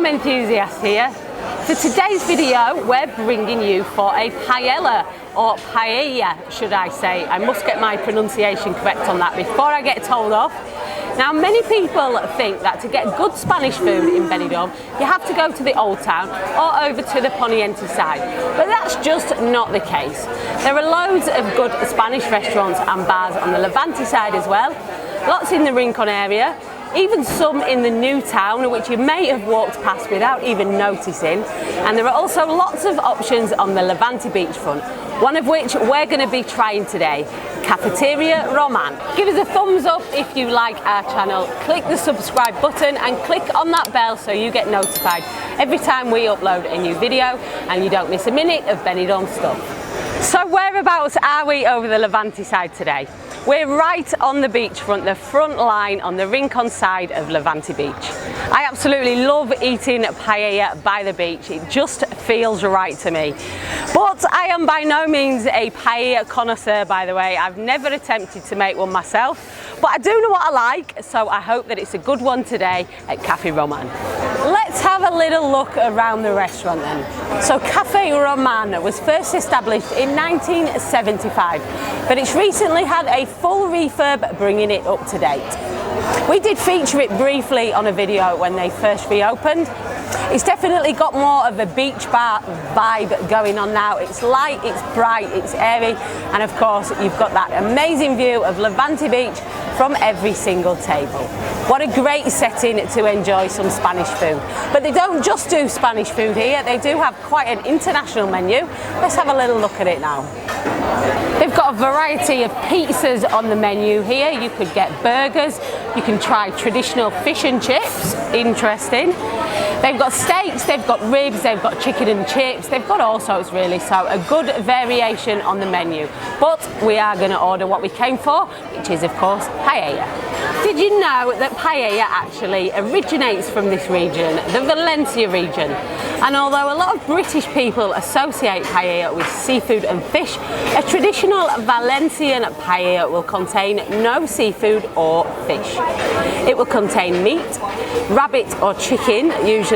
Enthusiast here. For today's video, we're bringing you for a paella, or paella, should I say. I must get my pronunciation correct on that before I get told off. Now, many people think that to get good Spanish food in Benidorm, you have to go to the Old Town or over to the Poniente side, but that's just not the case. There are loads of good Spanish restaurants and bars on the Levante side as well, lots in the Rincon area, even some in the new town which you may have walked past without even noticing, and there are also lots of options on the Levante beachfront, one of which we're going to be trying today, Cafeteria Roman. Give us a thumbs up if you like our channel, click the subscribe button and click on that bell so you get notified every time we upload a new video and you don't miss a minute of Benidorm stuff. So whereabouts are we over the Levante side today? We're right on the beachfront, the front line on the Rincon side of Levante Beach. I absolutely love eating paella by the beach. It just feels right to me. But I am by no means a paella connoisseur, by the way. I've never attempted to make one myself, but I do know what I like, so I hope that it's a good one today at Cafe Roman. Let's have a little look around the restaurant then. So Cafe Roman was first established in 1975, but it's recently had a full refurb, bringing it up to date. We did feature it briefly on a video when they first reopened. It's definitely got more of a beach bar vibe going on now. It's light, it's bright, it's airy, and of course you've got that amazing view of Levante Beach from every single table. What a great setting to enjoy some Spanish food. But they don't just do Spanish food here, they do have quite an international menu. Let's have a little look at it now. They've got a variety of pizzas on the menu here. You could get burgers, you can try traditional fish and chips, interesting. They've got steaks, they've got ribs, they've got chicken and chips, they've got all sorts really, so a good variation on the menu. But we are going to order what we came for, which is of course paella. Did you know that paella actually originates from this region, the Valencia region? And although a lot of British people associate paella with seafood and fish, a traditional Valencian paella will contain no seafood or fish. It will contain meat, rabbit or chicken usually.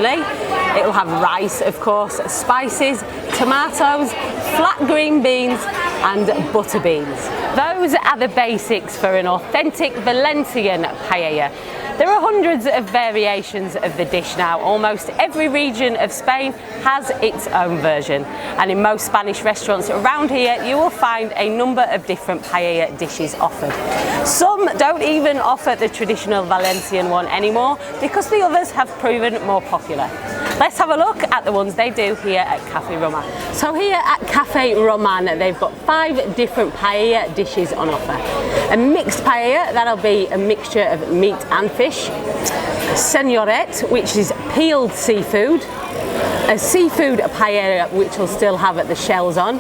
It will have rice, of course, spices, tomatoes, flat green beans and butter beans. Those are the basics for an authentic Valencian paella. There are hundreds of variations of the dish now. Almost every region of Spain has its own version, and in most Spanish restaurants around here you will find a number of different paella dishes offered. Some don't even offer the traditional Valencian one anymore because the others have proven more popular. Let's have a look at the ones they do here at Cafe Roman. So here at Cafe Roman they've got 5 different paella dishes on offer. A mixed paella, that'll be a mixture of meat and fish. Señoret, which is peeled seafood. A seafood paella, which will still have the shells on.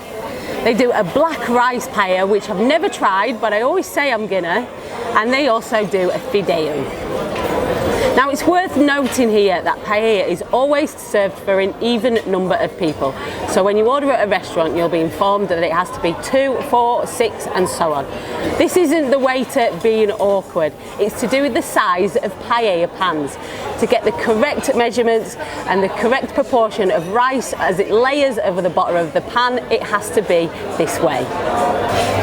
They do a black rice paella, which I've never tried, but I always say I'm gonna. And they also do a fideo. Now it's worth noting here that paella is always served for an even number of people. So when you order at a restaurant, you'll be informed that it has to be 2, 4, 6 and so on. This isn't the waiter being awkward. It's to do with the size of paella pans. To get the correct measurements and the correct proportion of rice as it layers over the bottom of the pan, it has to be this way.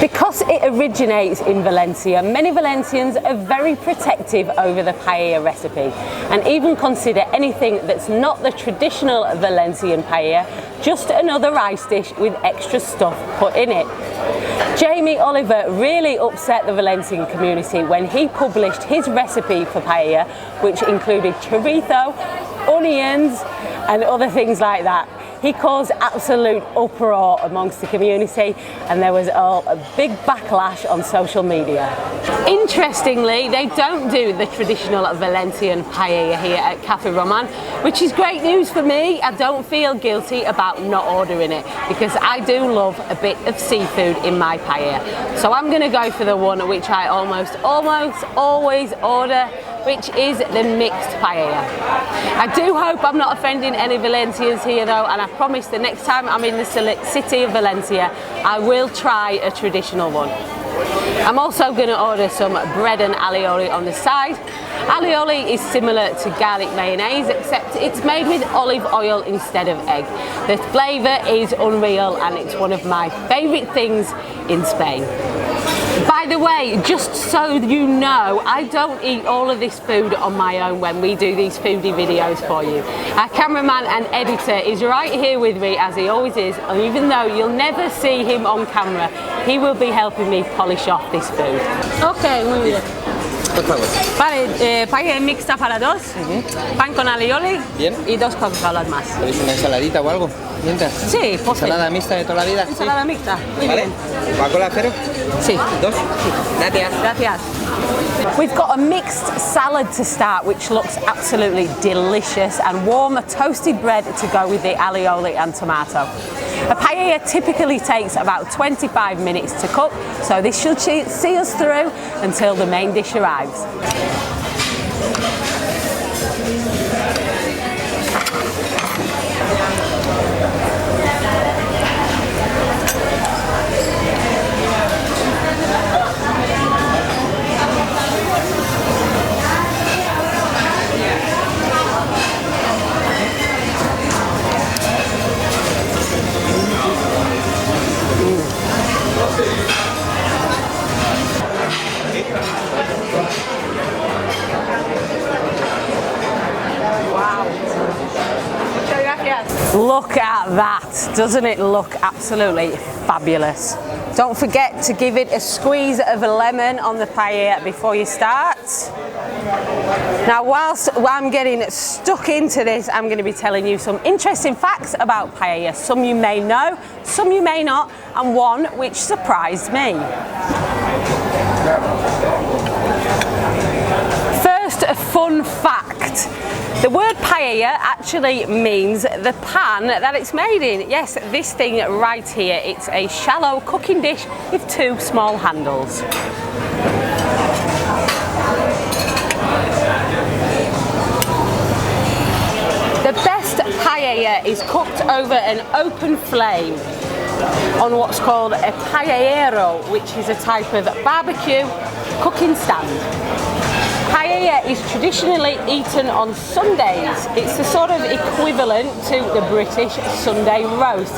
Because it originates in Valencia, many Valencians are very protective over the paella recipe and even consider anything that's not the traditional Valencian paella just another rice dish with extra stuff put in it. Jamie Oliver really upset the Valencian community when he published his recipe for paella, which included chorizo, onions and other things like that. He caused absolute uproar amongst the community and there was a big backlash on social media. Interestingly, they don't do the traditional Valencian paella here at Cafe Roman, which is great news for me. I don't feel guilty about not ordering it because I do love a bit of seafood in my paella. So I'm going to go for the one which I almost always order, which is the mixed paella. I do hope I'm not offending any Valencians here though, and I promise the next time I'm in the city of Valencia I will try a traditional one. I'm also going to order some bread and alioli on the side. Alioli is similar to garlic mayonnaise, except it's made with olive oil instead of egg. The flavour is unreal and it's one of my favourite things in Spain. By the way, just so you know, I don't eat all of this food on my own when we do these foodie videos for you. Our cameraman and editor is right here with me, as he always is, and even though you'll never see him on camera, he will be helping me polish off this food. Okay, muy bien. Por favor. Vale, paella mixta para dos, pan con alioli Bien. y 2 Coca-Colas más. ¿Queréis una ensaladita o algo? Mientras. Sí, postre. ¿Ensalada mixta de toda la vida? Ensalada mixta, muy ¿Vale? bien. ¿Coca-Cola cero? Sí. 2. Gracias. Gracias. We've got a mixed salad to start, which looks absolutely delicious, and warm toasted bread to go with the alioli and tomato. A paella typically takes about 25 minutes to cook, so this should see us through until the main dish arrives. Look at that, doesn't it look absolutely fabulous? Don't forget to give it a squeeze of a lemon on the paella before you start. Now, whilst I'm getting stuck into this, I'm going to be telling you some interesting facts about paella. Some you may know, some you may not, and one which surprised me. First, a fun fact. The word paella actually means the pan that it's made in. Yes, this thing right here, it's a shallow cooking dish with 2 small handles. The best paella is cooked over an open flame on what's called a paellero, which is a type of barbecue cooking stand. Paella is traditionally eaten on Sundays. It's the sort of equivalent to the British Sunday roast.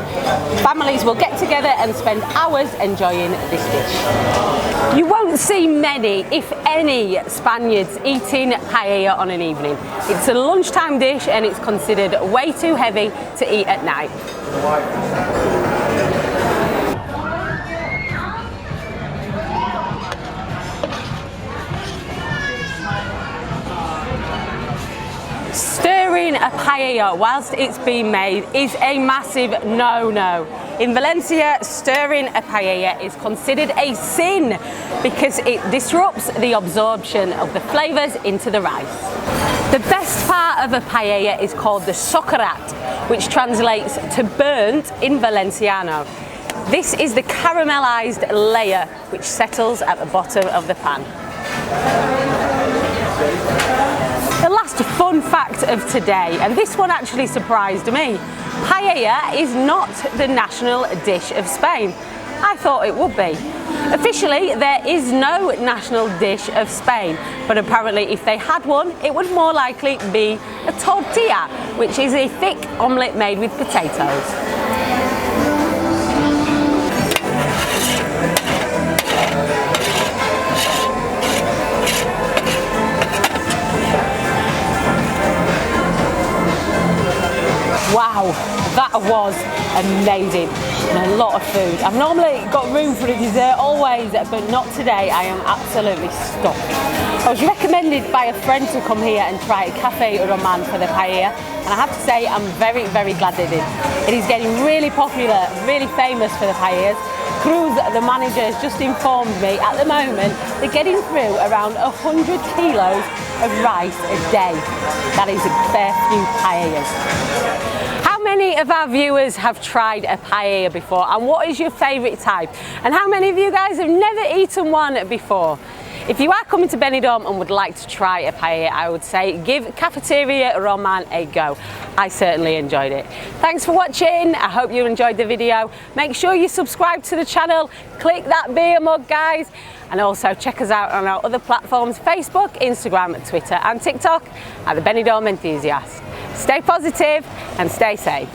Families will get together and spend hours enjoying this dish. You won't see many, if any, Spaniards eating paella on an evening. It's a lunchtime dish and it's considered way too heavy to eat at night. Stirring a paella whilst it's being made is a massive no-no. In Valencia, stirring a paella is considered a sin because it disrupts the absorption of the flavours into the rice. The best part of a paella is called the socarrat, which translates to burnt in Valenciano. This is the caramelised layer which settles at the bottom of the pan. The last fun fact of today, and this one actually surprised me. Paella is not the national dish of Spain. I thought it would be. Officially, there is no national dish of Spain, but apparently if they had one, it would more likely be a tortilla, which is a thick omelette made with potatoes. Wow, that was amazing and a lot of food. I've normally got room for a dessert always, but not today. I am absolutely stuffed. I was recommended by a friend to come here and try Cafe Roman for the paella, and I have to say I'm very, very glad they did. It is getting really popular, really famous for the paellas. Cruz, the manager, has just informed me at the moment they're getting through around 100 kilos of rice a day. That is a fair few paellas. How many of our viewers have tried a paella before, and what is your favourite type? And how many of you guys have never eaten one before? If you are coming to Benidorm and would like to try a paella, I would say give Cafeteria Roman a go. I certainly enjoyed it. Thanks for watching. I hope you enjoyed the video. Make sure you subscribe to the channel, click that beer mug, guys, and also check us out on our other platforms: Facebook, Instagram, Twitter and TikTok at the Benidorm Enthusiast. Stay positive and stay safe.